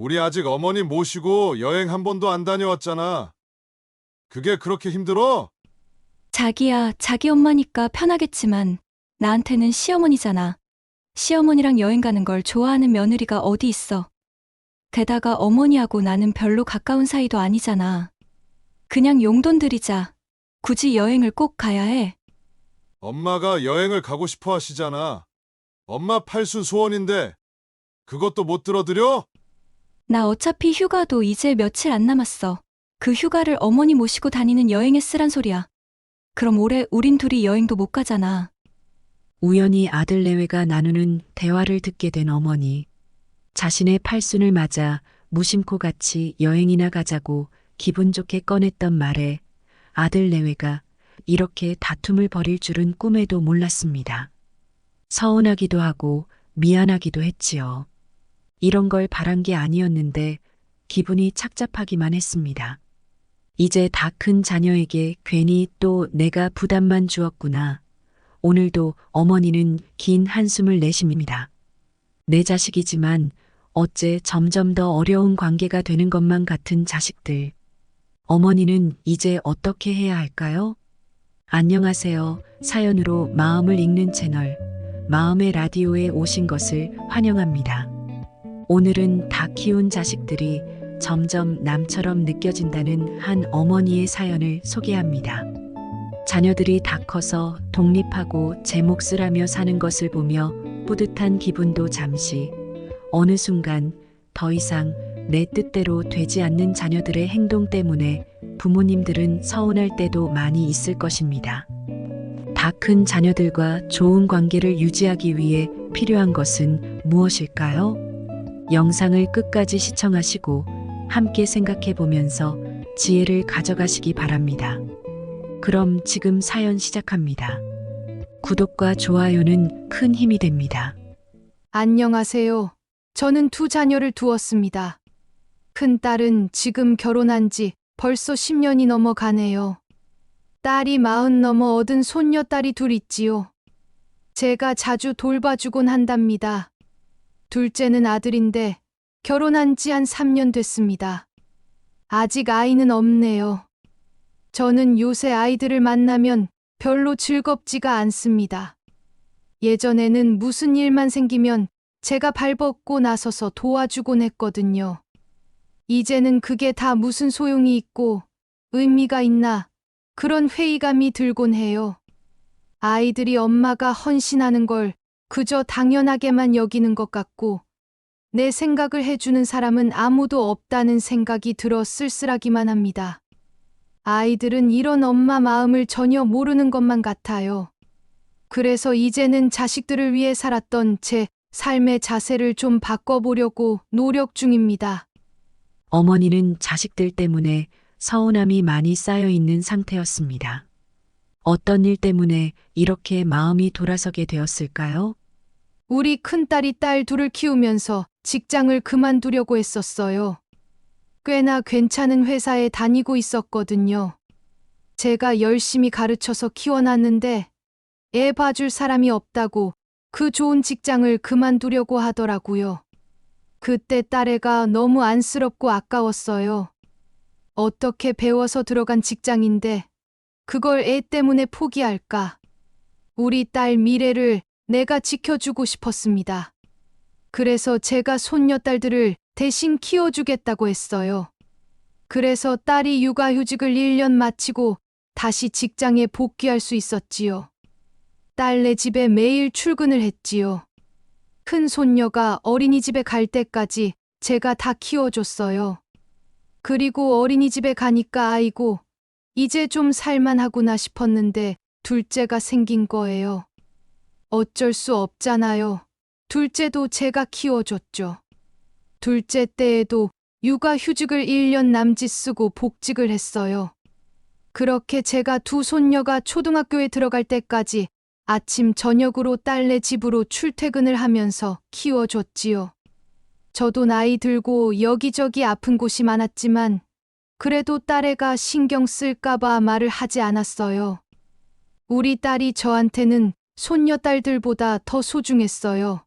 우리 아직 어머니 모시고 여행 한 번도 안 다녀왔잖아. 그게 그렇게 힘들어? 자기야, 자기 엄마니까 편하겠지만 나한테는 시어머니잖아. 시어머니랑 여행 가는 걸 좋아하는 며느리가 어디 있어. 게다가 어머니하고 나는 별로 가까운 사이도 아니잖아. 그냥 용돈 들이자. 굳이 여행을 꼭 가야 해. 엄마가 여행을 가고 싶어 하시잖아. 엄마 팔순 소원인데 그것도 못 들어드려? 나 어차피 휴가도 이제 며칠 안 남았어. 그 휴가를 어머니 모시고 다니는 여행에 쓰란 소리야. 그럼 올해 우린 둘이 여행도 못 가잖아. 우연히 아들 내외가 나누는 대화를 듣게 된 어머니. 자신의 팔순을 맞아 무심코 같이 여행이나 가자고 기분 좋게 꺼냈던 말에 아들 내외가 이렇게 다툼을 벌일 줄은 꿈에도 몰랐습니다. 서운하기도 하고 미안하기도 했지요. 이런 걸 바란 게 아니었는데 기분이 착잡하기만 했습니다. 이제 다 큰 자녀에게 괜히 또 내가 부담만 주었구나. 오늘도 어머니는 긴 한숨을 내쉽니다. 내 자식이지만 어째 점점 더 어려운 관계가 되는 것만 같은 자식들. 어머니는 이제 어떻게 해야 할까요? 안녕하세요. 사연으로 마음을 읽는 채널 마음의 라디오에 오신 것을 환영합니다. 오늘은 다 키운 자식들이 점점 남처럼 느껴진다는 한 어머니의 사연을 소개합니다. 자녀들이 다 커서 독립하고 제 몫을 하며 사는 것을 보며 뿌듯한 기분도 잠시, 어느 순간 더 이상 내 뜻대로 되지 않는 자녀들의 행동 때문에 부모님들은 서운할 때도 많이 있을 것입니다. 다 큰 자녀들과 좋은 관계를 유지하기 위해 필요한 것은 무엇일까요? 영상을 끝까지 시청하시고 함께 생각해 보면서 지혜를 가져가시기 바랍니다. 그럼 지금 사연 시작합니다. 구독과 좋아요는 큰 힘이 됩니다. 안녕하세요. 저는 두 자녀를 두었습니다. 큰딸은 지금 결혼한 지 벌써 10년이 넘어가네요. 딸이 40 넘어 얻은 손녀딸이 둘 있지요. 제가 자주 돌봐주곤 한답니다. 둘째는 아들인데 결혼한 지 한 3년 됐습니다. 아직 아이는 없네요. 저는 요새 아이들을 만나면 별로 즐겁지가 않습니다. 예전에는 무슨 일만 생기면 제가 발벗고 나서서 도와주곤 했거든요. 이제는 그게 다 무슨 소용이 있고 의미가 있나 그런 회의감이 들곤 해요. 아이들이 엄마가 헌신하는 걸 그저 당연하게만 여기는 것 같고 내 생각을 해주는 사람은 아무도 없다는 생각이 들어 쓸쓸하기만 합니다. 아이들은 이런 엄마 마음을 전혀 모르는 것만 같아요. 그래서 이제는 자식들을 위해 살았던 제 삶의 자세를 좀 바꿔보려고 노력 중입니다. 어머니는 자식들 때문에 서운함이 많이 쌓여 있는 상태였습니다. 어떤 일 때문에 이렇게 마음이 돌아서게 되었을까요? 우리 큰딸이 딸 둘을 키우면서 직장을 그만두려고 했었어요. 꽤나 괜찮은 회사에 다니고 있었거든요. 제가 열심히 가르쳐서 키워놨는데 애 봐줄 사람이 없다고 그 좋은 직장을 그만두려고 하더라고요. 그때 딸애가 너무 안쓰럽고 아까웠어요. 어떻게 배워서 들어간 직장인데 그걸 애 때문에 포기할까? 우리 딸 미래를 내가 지켜주고 싶었습니다. 그래서 제가 손녀딸들을 대신 키워주겠다고 했어요. 그래서 딸이 육아휴직을 1년 마치고 다시 직장에 복귀할 수 있었지요. 딸네 집에 매일 출근을 했지요. 큰 손녀가 어린이집에 갈 때까지 제가 다 키워줬어요. 그리고 어린이집에 가니까 아이고, 이제 좀 살만하구나 싶었는데 둘째가 생긴 거예요. 어쩔 수 없잖아요. 둘째도 제가 키워줬죠. 둘째 때에도 육아휴직을 1년 남짓 쓰고 복직을 했어요. 그렇게 제가 두 손녀가 초등학교에 들어갈 때까지 아침 저녁으로 딸네 집으로 출퇴근을 하면서 키워줬지요. 저도 나이 들고 여기저기 아픈 곳이 많았지만 그래도 딸애가 신경 쓸까봐 말을 하지 않았어요. 우리 딸이 저한테는 손녀딸들보다 더 소중했어요.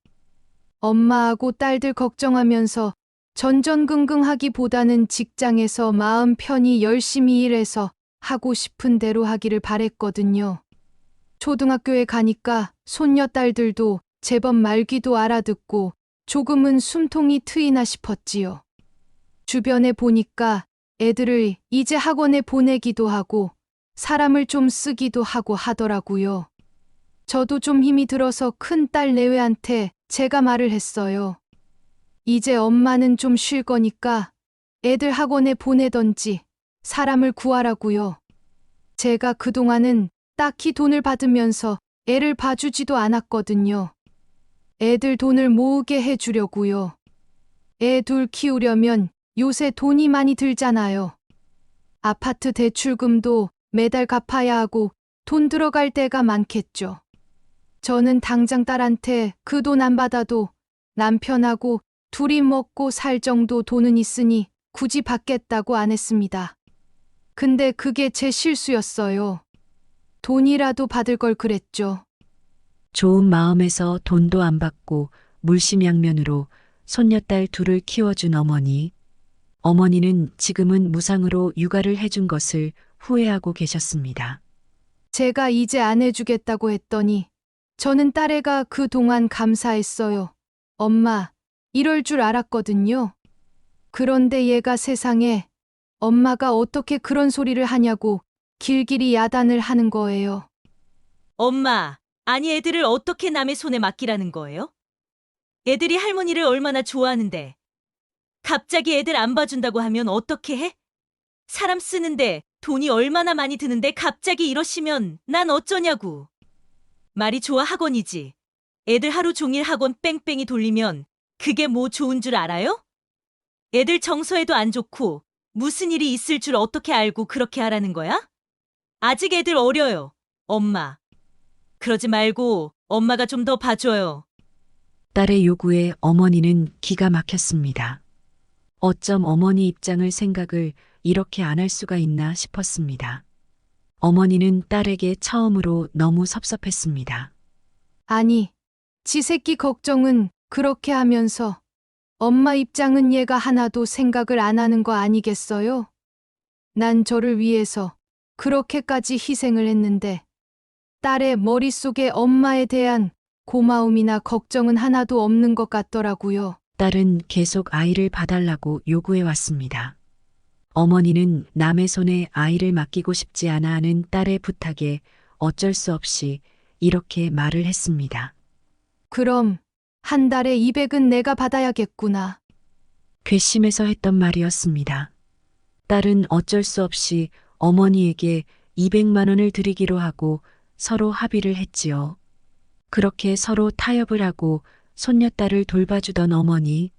엄마하고 딸들 걱정하면서 전전긍긍하기보다는 직장에서 마음 편히 열심히 일해서 하고 싶은 대로 하기를 바랬거든요. 초등학교에 가니까 손녀딸들도 제법 말귀도 알아듣고 조금은 숨통이 트이나 싶었지요. 주변에 보니까 애들을 이제 학원에 보내기도 하고 사람을 좀 쓰기도 하고 하더라고요. 저도 좀 힘이 들어서 큰딸 내외한테 제가 말을 했어요. 이제 엄마는 좀 쉴 거니까 애들 학원에 보내던지 사람을 구하라고요. 제가 그동안은 딱히 돈을 받으면서 애를 봐주지도 않았거든요. 애들 돈을 모으게 해주려고요. 애 둘 키우려면 요새 돈이 많이 들잖아요. 아파트 대출금도 매달 갚아야 하고 돈 들어갈 때가 많겠죠. 저는 당장 딸한테 그 돈 안 받아도 남편하고 둘이 먹고 살 정도 돈은 있으니 굳이 받겠다고 안 했습니다. 근데 그게 제 실수였어요. 돈이라도 받을 걸 그랬죠. 좋은 마음에서 돈도 안 받고 물심양면으로 손녀딸 둘을 키워준 어머니. 어머니는 지금은 무상으로 육아를 해준 것을 후회하고 계셨습니다. 제가 이제 안 해주겠다고 했더니 저는 딸애가 그동안 감사했어요. 엄마, 이럴 줄 알았거든요. 그런데 얘가 세상에 엄마가 어떻게 그런 소리를 하냐고 길길이 야단을 하는 거예요. 엄마, 아니 애들을 어떻게 남의 손에 맡기라는 거예요? 애들이 할머니를 얼마나 좋아하는데 갑자기 애들 안 봐준다고 하면 어떻게 해? 사람 쓰는데 돈이 얼마나 많이 드는데 갑자기 이러시면 난 어쩌냐고. 말이 좋아 학원이지. 애들 하루 종일 학원 뺑뺑이 돌리면 그게 뭐 좋은 줄 알아요? 애들 정서에도 안 좋고 무슨 일이 있을 줄 어떻게 알고 그렇게 하라는 거야? 아직 애들 어려요. 엄마. 그러지 말고 엄마가 좀 더 봐줘요. 딸의 요구에 어머니는 기가 막혔습니다. 어쩜 어머니 입장을 생각을 이렇게 안 할 수가 있나 싶었습니다. 어머니는 딸에게 처음으로 너무 섭섭했습니다. 아니, 지 새끼 걱정은 그렇게 하면서 엄마 입장은 얘가 하나도 생각을 안 하는 거 아니겠어요? 난 저를 위해서 그렇게까지 희생을 했는데 딸의 머릿속에 엄마에 대한 고마움이나 걱정은 하나도 없는 것 같더라고요. 딸은 계속 아이를 봐달라고 요구해 왔습니다. 어머니는 남의 손에 아이를 맡기고 싶지 않아 하는 딸의 부탁에 어쩔 수 없이 이렇게 말을 했습니다. 그럼 한 달에 200은 내가 받아야겠구나. 괘씸해서 했던 말이었습니다. 딸은 어쩔 수 없이 어머니에게 200만 원을 드리기로 하고 서로 합의를 했지요. 그렇게 서로 타협을 하고 손녀딸을 돌봐주던 어머니.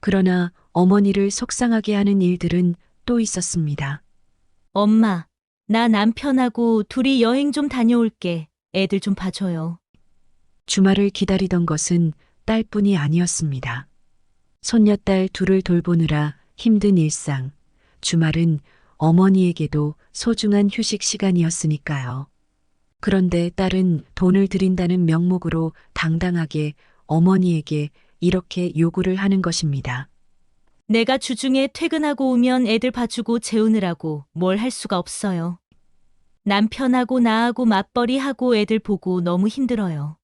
그러나 어머니를 속상하게 하는 일들은 또 있었습니다. 엄마, 나 남편하고 둘이 여행 좀 다녀올게. 애들 좀 봐줘요. 주말을 기다리던 것은 딸뿐이 아니었습니다. 손녀딸 둘을 돌보느라 힘든 일상, 주말은 어머니에게도 소중한 휴식 시간이었으니까요. 그런데 딸은 돈을 드린다는 명목으로 당당하게 어머니에게 이렇게 요구를 하는 것입니다. 내가 주중에 퇴근하고 오면 애들 봐주고 재우느라고 뭘 할 수가 없어요. 남편하고 나하고 맞벌이하고 애들 보고 너무 힘들어요.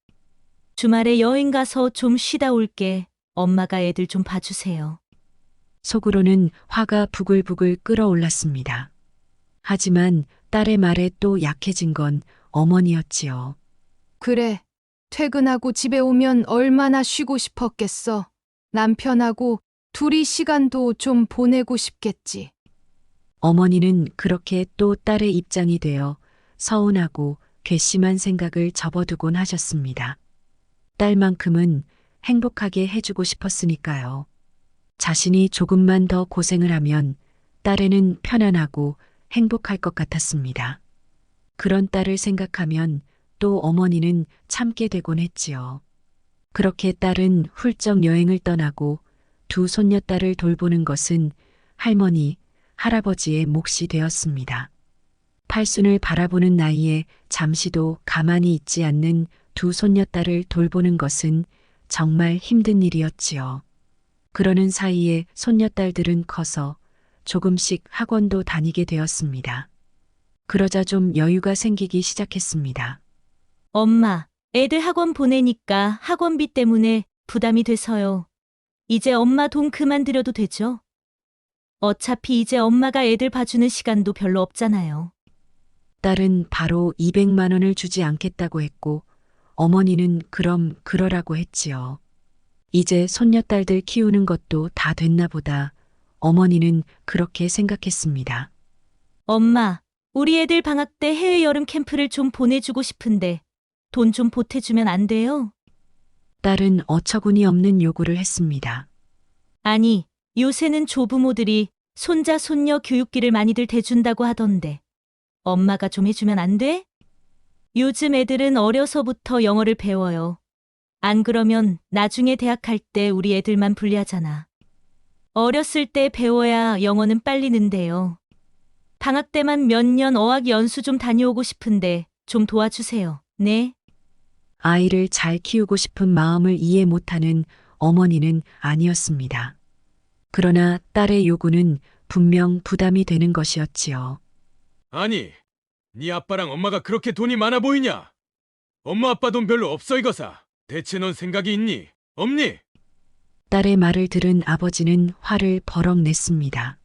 주말에 여행 가서 좀 쉬다 올게. 엄마가 애들 좀 봐주세요. 속으로는 화가 부글부글 끓어올랐습니다. 하지만 딸의 말에 또 약해진 건 어머니였지요. 그래, 퇴근하고 집에 오면 얼마나 쉬고 싶었겠어. 남편하고 둘이 시간도 좀 보내고 싶겠지. 어머니는 그렇게 또 딸의 입장이 되어 서운하고 괘씸한 생각을 접어두곤 하셨습니다. 딸만큼은 행복하게 해주고 싶었으니까요. 자신이 조금만 더 고생을 하면 딸에는 편안하고 행복할 것 같았습니다. 그런 딸을 생각하면 또 어머니는 참게 되곤 했지요. 그렇게 딸은 훌쩍 여행을 떠나고 두 손녀딸을 돌보는 것은 할머니, 할아버지의 몫이 되었습니다. 팔순을 바라보는 나이에 잠시도 가만히 있지 않는 두 손녀딸을 돌보는 것은 정말 힘든 일이었지요. 그러는 사이에 손녀딸들은 커서 조금씩 학원도 다니게 되었습니다. 그러자 좀 여유가 생기기 시작했습니다. 엄마, 애들 학원 보내니까 학원비 때문에 부담이 돼서요. 이제 엄마 돈 그만 들여도 되죠? 어차피 이제 엄마가 애들 봐주는 시간도 별로 없잖아요. 딸은 바로 200만 원을 주지 않겠다고 했고 어머니는 그럼 그러라고 했지요. 이제 손녀딸들 키우는 것도 다 됐나 보다. 어머니는 그렇게 생각했습니다. 엄마, 우리 애들 방학 때 해외 여름 캠프를 좀 보내주고 싶은데 돈 좀 보태주면 안 돼요? 딸은 어처구니 없는 요구를 했습니다. 아니, 요새는 조부모들이 손자, 손녀 교육비를 많이들 대준다고 하던데 엄마가 좀 해주면 안 돼? 요즘 애들은 어려서부터 영어를 배워요. 안 그러면 나중에 대학 갈 때 우리 애들만 불리하잖아. 어렸을 때 배워야 영어는 빨리 는데요. 방학 때만 몇 년 어학 연수 좀 다녀오고 싶은데 좀 도와주세요. 네? 아이를 잘 키우고 싶은 마음을 이해 못하는 어머니는 아니었습니다. 그러나 딸의 요구는 분명 부담이 되는 것이었지요. 아니, 네 아빠랑 엄마가 그렇게 돈이 많아 보이냐? 엄마 아빠 돈 별로 없어 이거사. 대체 넌 생각이 있니? 없니? 딸의 말을 들은 아버지는 화를 버럭 냈습니다.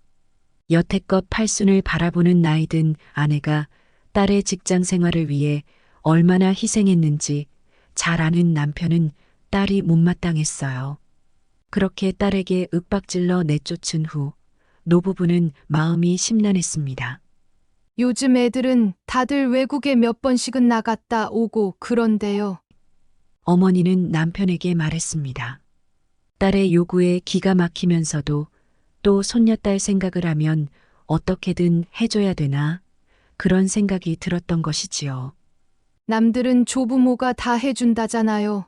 여태껏 팔순을 바라보는 나이 든 아내가 딸의 직장 생활을 위해 얼마나 희생했는지 잘 아는 남편은 딸이 못마땅했어요. 그렇게 딸에게 윽박질러 내쫓은 후 노부부는 마음이 심란했습니다. 요즘 애들은 다들 외국에 몇 번씩은 나갔다 오고 그런데요. 어머니는 남편에게 말했습니다. 딸의 요구에 기가 막히면서도 또 손녀딸 생각을 하면 어떻게든 해줘야 되나 그런 생각이 들었던 것이지요. 남들은 조부모가 다 해준다잖아요.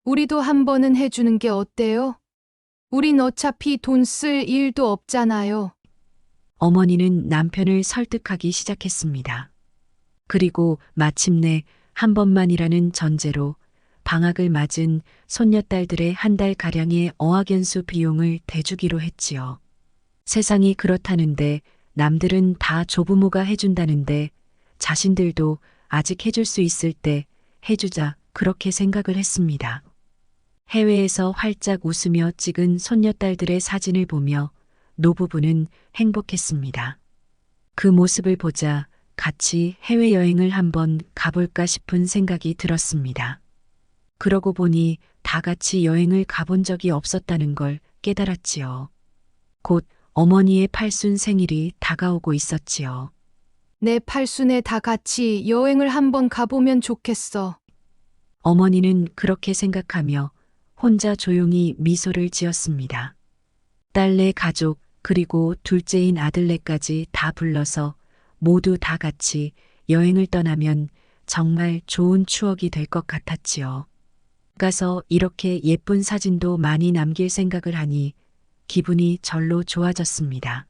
우리도 한 번은 해주는 게 어때요? 우린 어차피 돈 쓸 일도 없잖아요. 어머니는 남편을 설득하기 시작했습니다. 그리고 마침내 한 번만이라는 전제로 방학을 맞은 손녀딸들의 한 달 가량의 어학연수 비용을 대주기로 했지요. 세상이 그렇다는데 남들은 다 조부모가 해준다는데 자신들도 아직 해줄 수 있을 때 해주자 그렇게 생각을 했습니다. 해외에서 활짝 웃으며 찍은 손녀딸들의 사진을 보며 노부부는 행복했습니다. 그 모습을 보자 같이 해외여행을 한번 가볼까 싶은 생각이 들었습니다. 그러고 보니 다 같이 여행을 가본 적이 없었다는 걸 깨달았지요. 곧 어머니의 팔순 생일이 다가오고 있었지요. 내 팔순에 다 같이 여행을 한번 가보면 좋겠어. 어머니는 그렇게 생각하며 혼자 조용히 미소를 지었습니다. 딸네 가족 그리고 둘째인 아들네까지 다 불러서 모두 다 같이 여행을 떠나면 정말 좋은 추억이 될 것 같았지요. 가서 이렇게 예쁜 사진도 많이 남길 생각을 하니 기분이 절로 좋아졌습니다.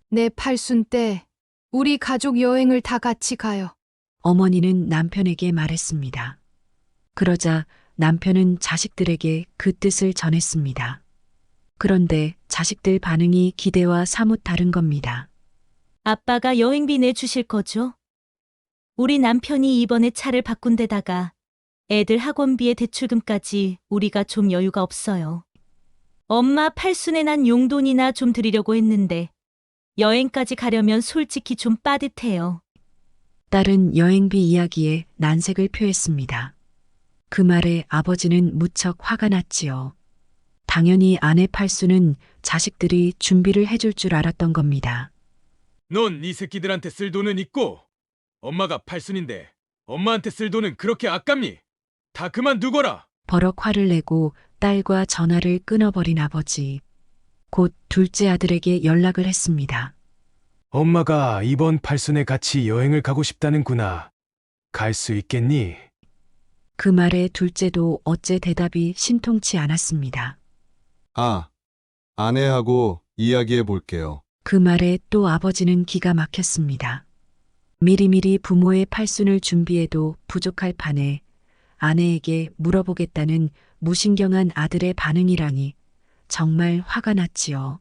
내 팔순 때 우리 가족 여행을 다 같이 가요. 어머니는 남편에게 말했습니다. 그러자 남편은 자식들에게 그 뜻을 전했습니다. 그런데 자식들 반응이 기대와 사뭇 다른 겁니다. 아빠가 여행비 내주실 거죠? 우리 남편이 이번에 차를 바꾼 데다가 애들 학원비에 대출금까지 우리가 좀 여유가 없어요. 엄마 팔순에 난 용돈이나 좀 드리려고 했는데 여행까지 가려면 솔직히 좀 빠듯해요. 딸은 여행비 이야기에 난색을 표했습니다. 그 말에 아버지는 무척 화가 났지요. 당연히 아내 팔순은 자식들이 준비를 해줄 줄 알았던 겁니다. 넌 이 새끼들한테 쓸 돈은 있고 엄마가 팔순인데 엄마한테 쓸 돈은 그렇게 아깝니? 다 그만두거라. 버럭 화를 내고 딸과 전화를 끊어버린 아버지. 곧 둘째 아들에게 연락을 했습니다. 엄마가 이번 팔순에 같이 여행을 가고 싶다는구나. 갈 수 있겠니? 그 말에 둘째도 어째 대답이 신통치 않았습니다. 아, 아내하고 이야기해 볼게요. 그 말에 또 아버지는 기가 막혔습니다. 미리미리 부모의 팔순을 준비해도 부족할 판에 아내에게 물어보겠다는 무신경한 아들의 반응이라니 정말 화가 났지요.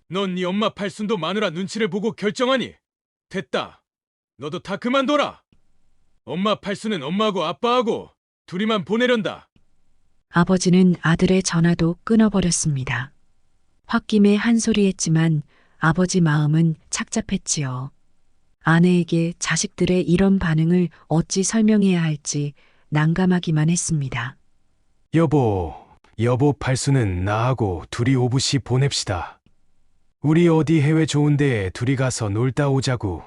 넌 네 엄마 팔순도 마누라 눈치를 보고 결정하니? 됐다. 너도 다 그만둬라. 엄마 팔순은 엄마하고 아빠하고 둘이만 보내련다. 아버지는 아들의 전화도 끊어버렸습니다. 홧김에 한 소리 했지만 아버지 마음은 착잡했지요. 아내에게 자식들의 이런 반응을 어찌 설명해야 할지 난감하기만 했습니다. 여보 팔순은 나하고 둘이 오붓이 보냅시다. 우리 어디 해외 좋은 데에 둘이 가서 놀다 오자고.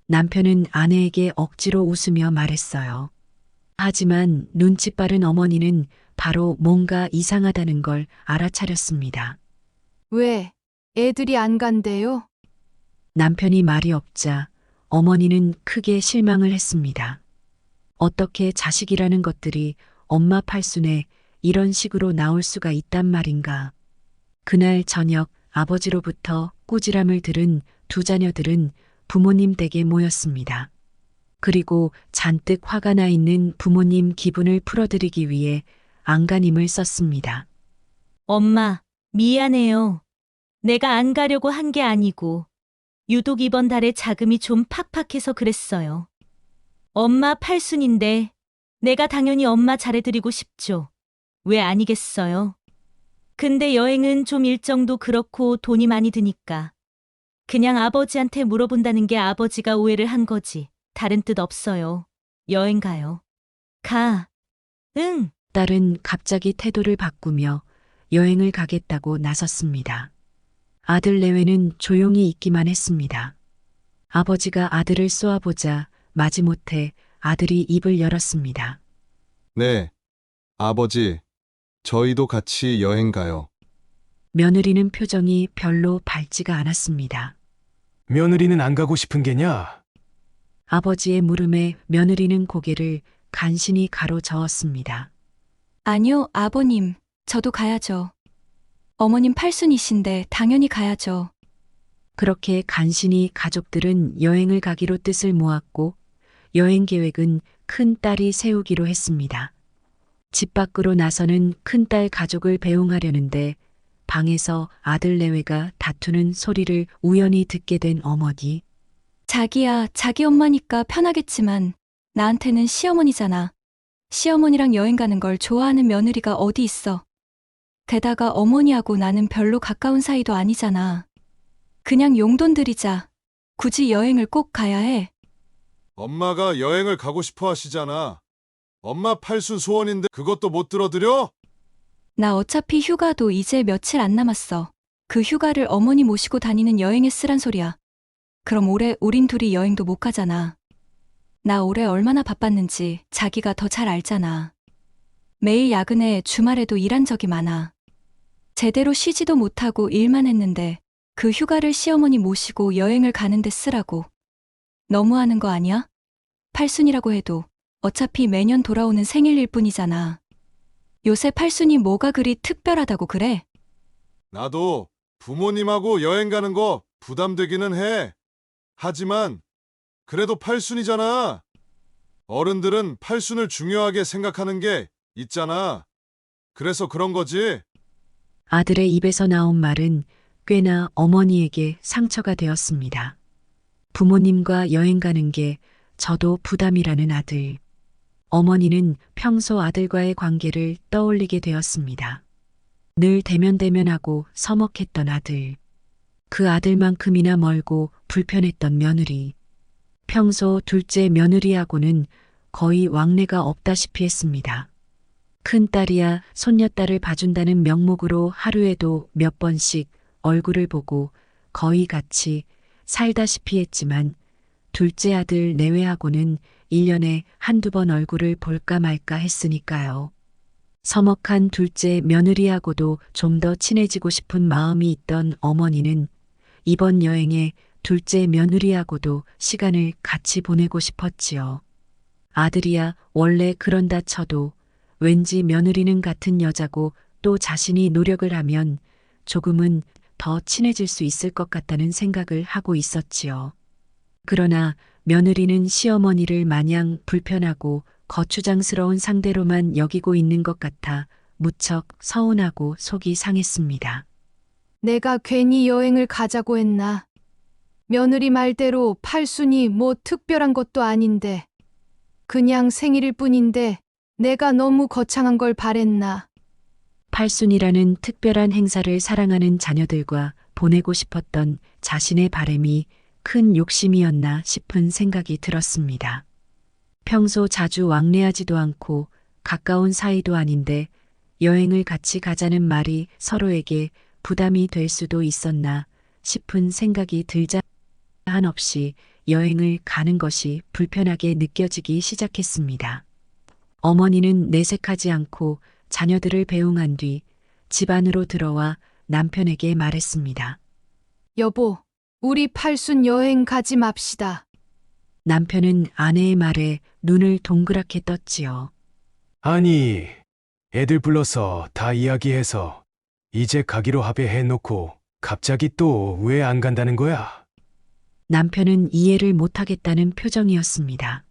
남편은 아내에게 억지로 웃으며 말했어요. 하지만 눈치 빠른 어머니는 바로 뭔가 이상하다는 걸 알아차렸습니다. 왜? 애들이 안 간대요? 남편이 말이 없자 어머니는 크게 실망을 했습니다. 어떻게 자식이라는 것들이 엄마 팔순에 이런 식으로 나올 수가 있단 말인가. 그날 저녁 아버지로부터 꾸지람을 들은 두 자녀들은 부모님 댁에 모였습니다. 그리고 잔뜩 화가 나 있는 부모님 기분을 풀어드리기 위해 안간힘을 썼습니다. 엄마, 미안해요. 내가 안 가려고 한 게 아니고 유독 이번 달에 자금이 좀 팍팍해서 그랬어요. 엄마 팔순인데 내가 당연히 엄마 잘해드리고 싶죠. 왜 아니겠어요? 근데 여행은 좀 일정도 그렇고 돈이 많이 드니까 그냥 아버지한테 물어본다는 게 아버지가 오해를 한 거지. 다른 뜻 없어요. 여행 가요. 가. 응. 딸은 갑자기 태도를 바꾸며 여행을 가겠다고 나섰습니다. 아들 내외는 조용히 있기만 했습니다. 아버지가 아들을 쏘아보자 마지못해 아들이 입을 열었습니다. 네, 아버지, 저희도 같이 여행 가요. 며느리는 표정이 별로 밝지가 않았습니다. 며느리는 안 가고 싶은 게냐? 아버지의 물음에 며느리는 고개를 간신히 가로저었습니다. 아니요, 아버님. 저도 가야죠. 어머님 팔순이신데 당연히 가야죠. 그렇게 간신히 가족들은 여행을 가기로 뜻을 모았고 여행 계획은 큰 딸이 세우기로 했습니다. 집 밖으로 나서는 큰딸 가족을 배웅하려는데 방에서 아들 내외가 다투는 소리를 우연히 듣게 된 어머니. 자기야, 자기 엄마니까 편하겠지만 나한테는 시어머니잖아. 시어머니랑 여행 가는 걸 좋아하는 며느리가 어디 있어. 게다가 어머니하고 나는 별로 가까운 사이도 아니잖아. 그냥 용돈 들이자. 굳이 여행을 꼭 가야 해. 엄마가 여행을 가고 싶어 하시잖아. 엄마 팔순 소원인데 그것도 못 들어드려? 나 어차피 휴가도 이제 며칠 안 남았어. 그 휴가를 어머니 모시고 다니는 여행에 쓰란 소리야. 그럼 올해 우린 둘이 여행도 못 가잖아. 나 올해 얼마나 바빴는지 자기가 더 잘 알잖아. 매일 야근에 주말에도 일한 적이 많아. 제대로 쉬지도 못하고 일만 했는데 그 휴가를 시어머니 모시고 여행을 가는데 쓰라고. 너무하는 거 아니야? 팔순이라고 해도 어차피 매년 돌아오는 생일일 뿐이잖아. 요새 팔순이 뭐가 그리 특별하다고 그래? 나도 부모님하고 여행 가는 거 부담되기는 해. 하지만 그래도 팔순이잖아. 어른들은 팔순을 중요하게 생각하는 게 있잖아. 그래서 그런 거지. 아들의 입에서 나온 말은 꽤나 어머니에게 상처가 되었습니다. 부모님과 여행 가는 게 저도 부담이라는 아들. 어머니는 평소 아들과의 관계를 떠올리게 되었습니다. 늘 대면대면하고 서먹했던 아들. 그 아들만큼이나 멀고 불편했던 며느리. 평소 둘째 며느리하고는 거의 왕래가 없다시피 했습니다. 큰딸이야 손녀딸을 봐준다는 명목으로 하루에도 몇 번씩 얼굴을 보고 거의 같이 살다시피 했지만 둘째 아들 내외하고는 1년에 한두 번 얼굴을 볼까 말까 했으니까요. 서먹한 둘째 며느리하고도 좀 더 친해지고 싶은 마음이 있던 어머니는 이번 여행에 둘째 며느리하고도 시간을 같이 보내고 싶었지요. 아들이야 원래 그런다 쳐도 왠지 며느리는 같은 여자고 또 자신이 노력을 하면 조금은 더 친해질 수 있을 것 같다는 생각을 하고 있었지요. 그러나 며느리는 시어머니를 마냥 불편하고 거추장스러운 상대로만 여기고 있는 것 같아 무척 서운하고 속이 상했습니다. 내가 괜히 여행을 가자고 했나? 며느리 말대로 팔순이 뭐 특별한 것도 아닌데, 그냥 생일일 뿐인데 내가 너무 거창한 걸 바랬나? 팔순이라는 특별한 행사를 사랑하는 자녀들과 보내고 싶었던 자신의 바람이 큰 욕심이었나 싶은 생각이 들었습니다. 평소 자주 왕래하지도 않고 가까운 사이도 아닌데 여행을 같이 가자는 말이 서로에게 부담이 될 수도 있었나 싶은 생각이 들자 한없이 여행을 가는 것이 불편하게 느껴지기 시작했습니다. 어머니는 내색하지 않고 자녀들을 배웅한 뒤 집 안으로 들어와 남편에게 말했습니다. 여보, 우리 팔순 여행 가지 맙시다. 남편은 아내의 말에 눈을 동그랗게 떴지요. 아니, 애들 불러서 다 이야기해서 이제 가기로 합의해놓고 갑자기 또 왜 안 간다는 거야? 남편은 이해를 못하겠다는 표정이었습니다.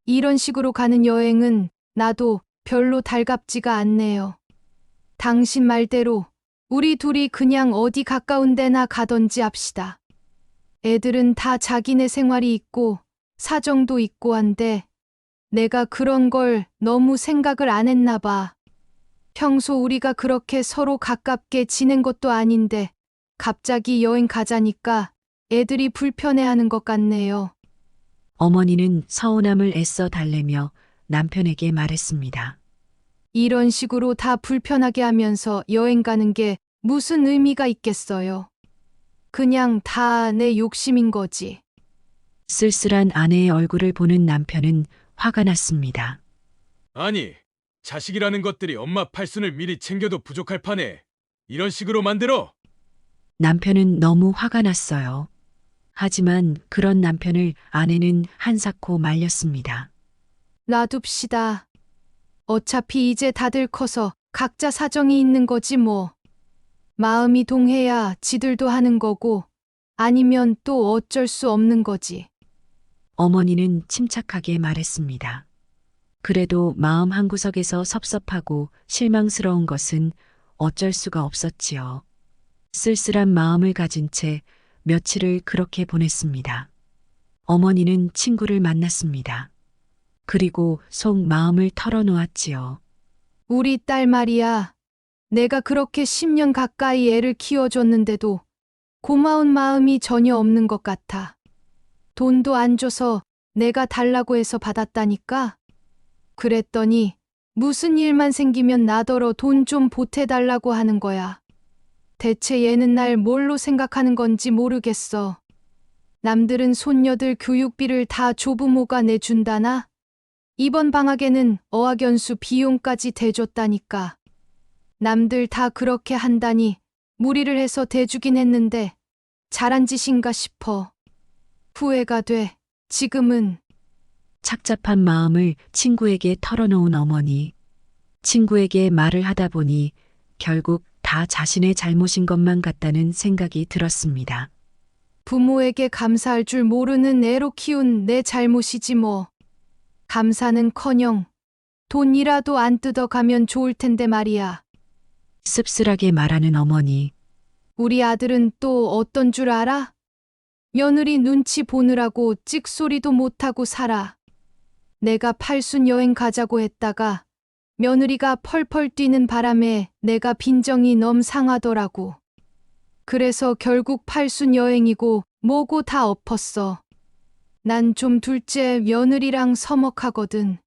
이런 식으로 가는 여행은 나도 별로 달갑지가 않네요. 당신 말대로 우리 둘이 그냥 어디 가까운 데나 가던지 합시다. 애들은 다 자기네 생활이 있고 사정도 있고 한데 내가 그런 걸 너무 생각을 안 했나 봐. 평소 우리가 그렇게 서로 가깝게 지낸 것도 아닌데 갑자기 여행 가자니까 애들이 불편해하는 것 같네요. 어머니는 서운함을 애써 달래며 남편에게 말했습니다. 이런 식으로 다 불편하게 하면서 여행 가는 게 무슨 의미가 있겠어요. 그냥 다 내 욕심인 거지. 쓸쓸한 아내의 얼굴을 보는 남편은 화가 났습니다. 아니, 자식이라는 것들이 엄마 팔순을 미리 챙겨도 부족할 판에 이런 식으로 만들어? 남편은 너무 화가 났어요. 하지만 그런 남편을 아내는 한사코 말렸습니다. 놔둡시다. 어차피 이제 다들 커서 각자 사정이 있는 거지 뭐. 마음이 동해야 지들도 하는 거고 아니면 또 어쩔 수 없는 거지. 어머니는 침착하게 말했습니다. 그래도 마음 한구석에서 섭섭하고 실망스러운 것은 어쩔 수가 없었지요. 쓸쓸한 마음을 가진 채 며칠을 그렇게 보냈습니다. 어머니는 친구를 만났습니다. 그리고 속 마음을 털어놓았지요. 우리 딸 말이야. 내가 그렇게 10년 가까이 애를 키워줬는데도 고마운 마음이 전혀 없는 것 같아. 돈도 안 줘서 내가 달라고 해서 받았다니까? 그랬더니 무슨 일만 생기면 나더러 돈 좀 보태달라고 하는 거야. 대체 얘는 날 뭘로 생각하는 건지 모르겠어. 남들은 손녀들 교육비를 다 조부모가 내준다나? 이번 방학에는 어학연수 비용까지 대줬다니까. 남들 다 그렇게 한다니 무리를 해서 대주긴 했는데 잘한 짓인가 싶어. 후회가 돼. 지금은. 착잡한 마음을 친구에게 털어놓은 어머니. 친구에게 말을 하다 보니 결국 다 자신의 잘못인 것만 같다는 생각이 들었습니다. 부모에게 감사할 줄 모르는 애로 키운 내 잘못이지 뭐. 감사는커녕 돈이라도 안 뜯어가면 좋을 텐데 말이야. 씁쓸하게 말하는 어머니. 우리 아들은 또 어떤 줄 알아? 며느리 눈치 보느라고 찍소리도 못하고 살아. 내가 팔순 여행 가자고 했다가 며느리가 펄펄 뛰는 바람에 내가 빈정이 넘 상하더라고. 그래서 결국 팔순 여행이고 뭐고 다 엎었어. 난 좀 둘째 며느리랑 서먹하거든.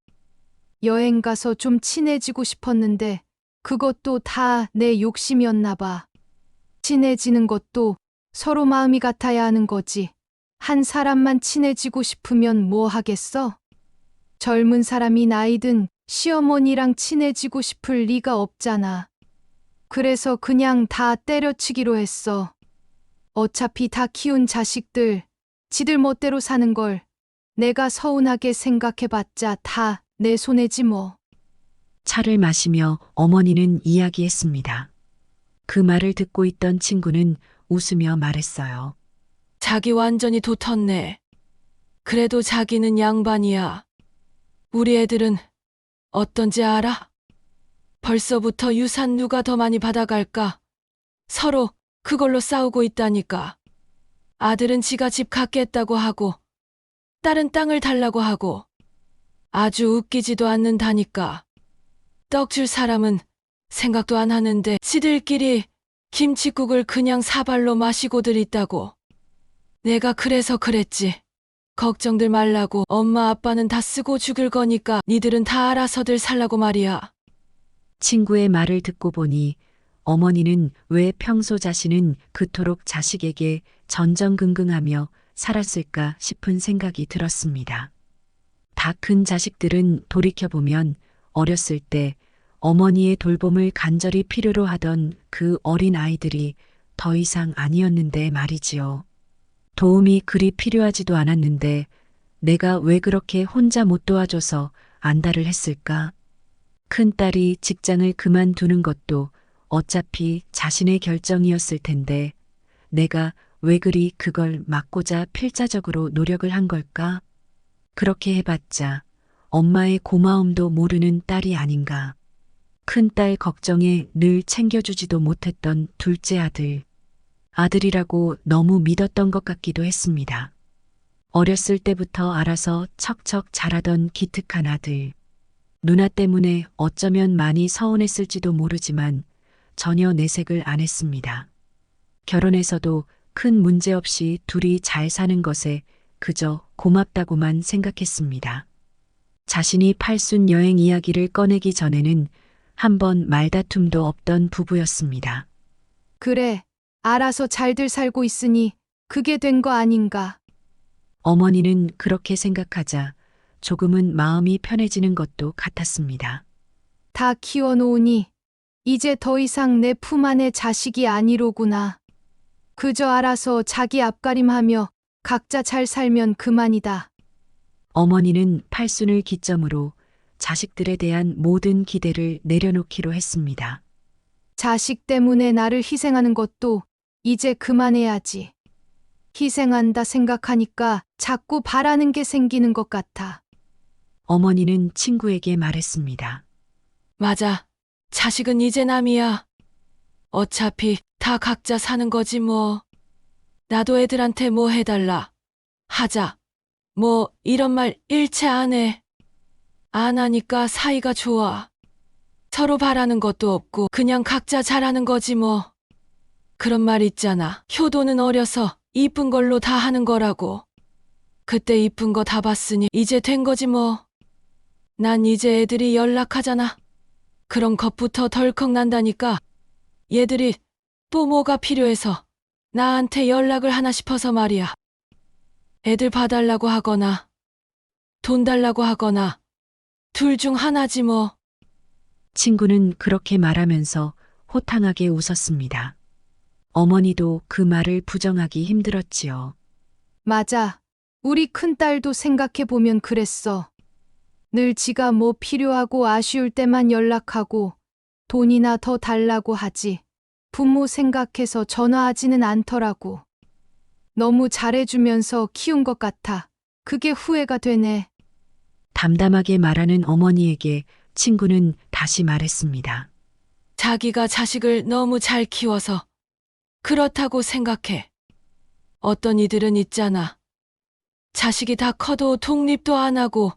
여행 가서 좀 친해지고 싶었는데 그것도 다 내 욕심이었나 봐. 친해지는 것도 서로 마음이 같아야 하는 거지. 한 사람만 친해지고 싶으면 뭐 하겠어? 젊은 사람이 나이든 시어머니랑 친해지고 싶을 리가 없잖아. 그래서 그냥 다 때려치기로 했어. 어차피 다 키운 자식들, 지들 멋대로 사는 걸 내가 서운하게 생각해봤자 다 내 손해지 뭐. 차를 마시며 어머니는 이야기했습니다. 그 말을 듣고 있던 친구는 웃으며 말했어요. 자기 완전히 도텄네. 그래도 자기는 양반이야. 우리 애들은 어떤지 알아? 벌써부터 유산 누가 더 많이 받아갈까? 서로 그걸로 싸우고 있다니까. 아들은 지가 집 갖겠다고 하고, 딸은 땅을 달라고 하고, 아주 웃기지도 않는다니까. 떡 줄 사람은 생각도 안 하는데 지들끼리 김칫국을 그냥 사발로 마시고들 있다고. 내가 그래서 그랬지. 걱정들 말라고. 엄마 아빠는 다 쓰고 죽을 거니까 니들은 다 알아서들 살라고 말이야. 친구의 말을 듣고 보니 어머니는 왜 평소 자신은 그토록 자식에게 전전긍긍하며 살았을까 싶은 생각이 들었습니다. 다 큰 자식들은 돌이켜보면 어렸을 때 어머니의 돌봄을 간절히 필요로 하던 그 어린 아이들이 더 이상 아니었는데 말이지요. 도움이 그리 필요하지도 않았는데 내가 왜 그렇게 혼자 못 도와줘서 안달을 했을까? 큰딸이 직장을 그만두는 것도 어차피 자신의 결정이었을 텐데 내가 왜 그리 그걸 막고자 필사적으로 노력을 한 걸까? 그렇게 해봤자 엄마의 고마움도 모르는 딸이 아닌가. 큰딸 걱정에 늘 챙겨주지도 못했던 둘째 아들. 아들이라고 너무 믿었던 것 같기도 했습니다. 어렸을 때부터 알아서 척척 자라던 기특한 아들. 누나 때문에 어쩌면 많이 서운했을지도 모르지만 전혀 내색을 안 했습니다. 결혼해서도 큰 문제 없이 둘이 잘 사는 것에 그저 고맙다고만 생각했습니다. 자신이 팔순 여행 이야기를 꺼내기 전에는 한번 말다툼도 없던 부부였습니다. 그래, 알아서 잘들 살고 있으니 그게 된 거 아닌가. 어머니는 그렇게 생각하자 조금은 마음이 편해지는 것도 같았습니다. 다 키워놓으니 이제 더 이상 내 품 안의 자식이 아니로구나. 그저 알아서 자기 앞가림하며 각자 잘 살면 그만이다. 어머니는 팔순을 기점으로 자식들에 대한 모든 기대를 내려놓기로 했습니다. 자식 때문에 나를 희생하는 것도 이제 그만해야지. 희생한다 생각하니까 자꾸 바라는 게 생기는 것 같아. 어머니는 친구에게 말했습니다. 맞아. 자식은 이제 남이야. 어차피 다 각자 사는 거지 뭐. 나도 애들한테 뭐 해달라. 하자. 뭐 이런 말 일체 안 해. 안 하니까 사이가 좋아. 서로 바라는 것도 없고 그냥 각자 잘하는 거지 뭐. 그런 말 있잖아. 효도는 어려서 이쁜 걸로 다 하는 거라고. 그때 이쁜 거 다 봤으니 이제 된 거지 뭐. 난 이제 애들이 연락하잖아. 그럼 겁부터 덜컥 난다니까. 얘들이 또 뭐가 필요해서 나한테 연락을 하나 싶어서 말이야. 애들 봐달라고 하거나 돈 달라고 하거나 둘 중 하나지 뭐. 친구는 그렇게 말하면서 호탕하게 웃었습니다. 어머니도 그 말을 부정하기 힘들었지요. 맞아. 우리 큰딸도 생각해보면 그랬어. 늘 지가 뭐 필요하고 아쉬울 때만 연락하고 돈이나 더 달라고 하지. 부모 생각해서 전화하지는 않더라고. 너무 잘해주면서 키운 것 같아. 그게 후회가 되네. 담담하게 말하는 어머니에게 친구는 다시 말했습니다. 자기가 자식을 너무 잘 키워서 그렇다고 생각해. 어떤 이들은 있잖아. 자식이 다 커도 독립도 안 하고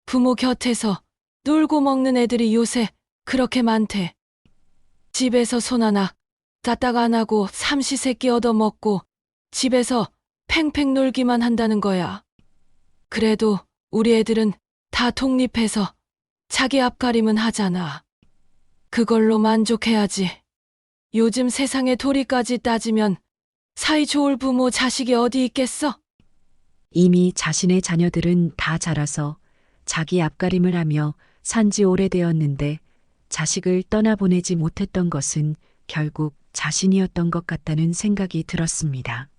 부모 곁에서 놀고 먹는 애들이 요새 그렇게 많대. 집에서 손 하나 까딱 안 하고 삼시세끼 얻어먹고 집에서 팽팽 놀기만 한다는 거야. 그래도 우리 애들은 다 독립해서 자기 앞가림은 하잖아. 그걸로 만족해야지. 요즘 세상의 도리까지 따지면 사이 좋을 부모 자식이 어디 있겠어? 이미 자신의 자녀들은 다 자라서 자기 앞가림을 하며 산지 오래되었는데 자식을 떠나보내지 못했던 것은 결국 자신이었던 것 같다는 생각이 들었습니다.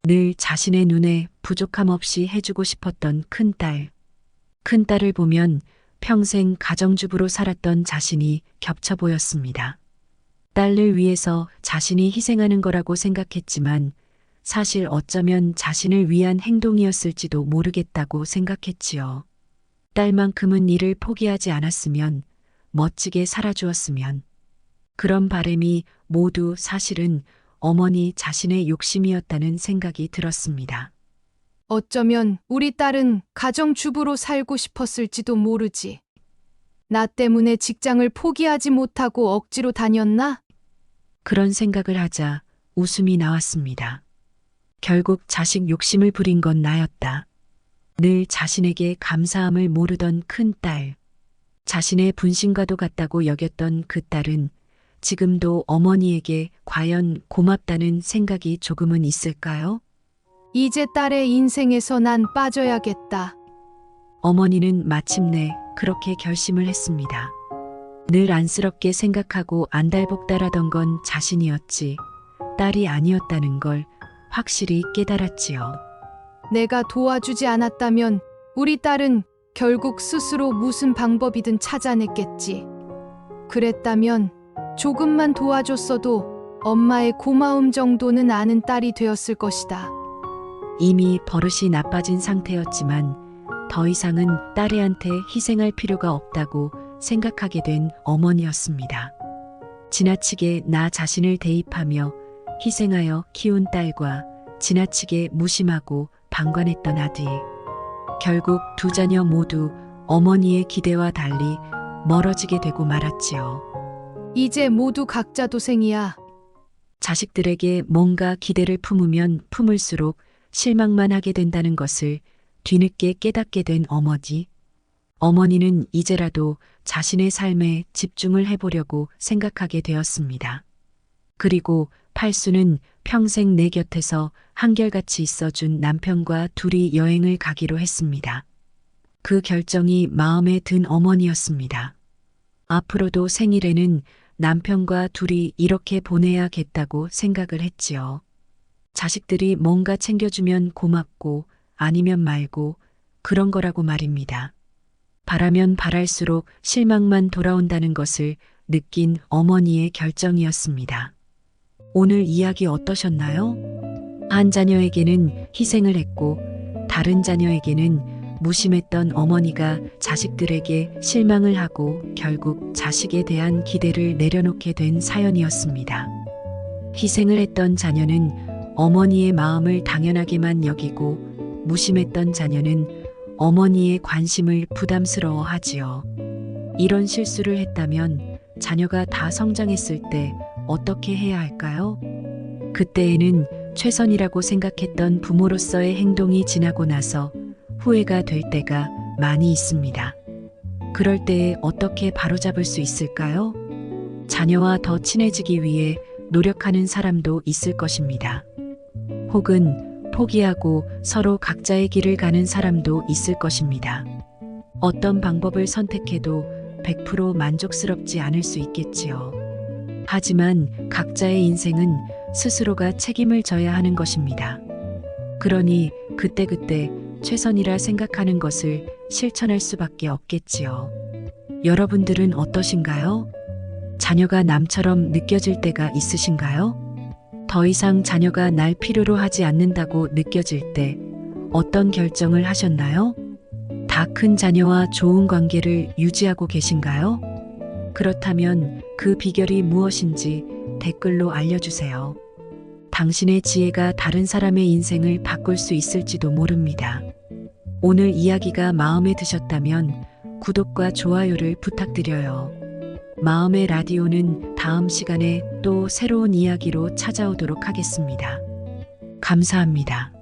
늘 자신의 눈에 부족함 없이 해주고 싶었던 큰딸. 큰딸을 보면 평생 가정주부로 살았던 자신이 겹쳐 보였습니다. 딸을 위해서 자신이 희생하는 거라고 생각했지만 사실 어쩌면 자신을 위한 행동이었을지도 모르겠다고 생각했지요. 딸만큼은 일을 포기하지 않았으면 멋지게 살아주었으면. 그런 바람이 모두 사실은 어머니 자신의 욕심이었다는 생각이 들었습니다. 어쩌면 우리 딸은 가정주부로 살고 싶었을지도 모르지. 나 때문에 직장을 포기하지 못하고 억지로 다녔나? 그런 생각을 하자 웃음이 나왔습니다. 결국 자식 욕심을 부린 건 나였다. 늘 자신에게 감사함을 모르던 큰 딸. 자신의 분신과도 같다고 여겼던 그 딸은 지금도 어머니에게 과연 고맙다는 생각이 조금은 있을까요? 이제 딸의 인생에서 난 빠져야겠다. 어머니는 마침내 그렇게 결심을 했습니다. 늘 안쓰럽게 생각하고 안달복달하던 건 자신이었지 딸이 아니었다는 걸 확실히 깨달았지요. 내가 도와주지 않았다면 우리 딸은 결국 스스로 무슨 방법이든 찾아냈겠지. 그랬다면 조금만 도와줬어도 엄마의 고마움 정도는 아는 딸이 되었을 것이다. 이미 버릇이 나빠진 상태였지만 더 이상은 딸애한테 희생할 필요가 없다고 생각하게 된 어머니였습니다. 지나치게 나 자신을 대입하며 희생하여 키운 딸과 지나치게 무심하고 방관했던 아들. 결국 두 자녀 모두 어머니의 기대와 달리 멀어지게 되고 말았지요. 이제 모두 각자 도생이야. 자식들에게 뭔가 기대를 품으면 품을수록 실망만 하게 된다는 것을 뒤늦게 깨닫게 된 어머니. 어머니는 이제라도 자신의 삶에 집중을 해보려고 생각하게 되었습니다. 그리고 팔수는 평생 내 곁에서 한결같이 있어준 남편과 둘이 여행을 가기로 했습니다. 그 결정이 마음에 든 어머니였습니다. 앞으로도 생일에는 남편과 둘이 이렇게 보내야겠다고 생각을 했지요. 자식들이 뭔가 챙겨주면 고맙고 아니면 말고 그런 거라고 말입니다. 바라면 바랄수록 실망만 돌아온다는 것을 느낀 어머니의 결정이었습니다. 오늘 이야기 어떠셨나요? 한 자녀에게는 희생을 했고 다른 자녀에게는 무심했던 어머니가 자식들에게 실망을 하고 결국 자식에 대한 기대를 내려놓게 된 사연이었습니다. 희생을 했던 자녀는 어머니의 마음을 당연하게만 여기고 무심했던 자녀는 어머니의 관심을 부담스러워하지요. 이런 실수를 했다면 자녀가 다 성장했을 때 어떻게 해야 할까요? 그때에는 최선이라고 생각했던 부모로서의 행동이 지나고 나서 후회가 될 때가 많이 있습니다. 그럴 때에 어떻게 바로잡을 수 있을까요? 자녀와 더 친해지기 위해 노력하는 사람도 있을 것입니다. 혹은 포기하고 서로 각자의 길을 가는 사람도 있을 것입니다. 어떤 방법을 선택해도 100% 만족스럽지 않을 수 있겠지요. 하지만 각자의 인생은 스스로가 책임을 져야 하는 것입니다. 그러니 그때그때 최선이라 생각하는 것을 실천할 수밖에 없겠지요. 여러분들은 어떠신가요? 자녀가 남처럼 느껴질 때가 있으신가요? 더 이상 자녀가 날 필요로 하지 않는다고 느껴질 때 어떤 결정을 하셨나요? 다 큰 자녀와 좋은 관계를 유지하고 계신가요? 그렇다면 그 비결이 무엇인지 댓글로 알려주세요. 당신의 지혜가 다른 사람의 인생을 바꿀 수 있을지도 모릅니다. 오늘 이야기가 마음에 드셨다면 구독과 좋아요를 부탁드려요. 마음의 라디오는 다음 시간에 또 새로운 이야기로 찾아오도록 하겠습니다. 감사합니다.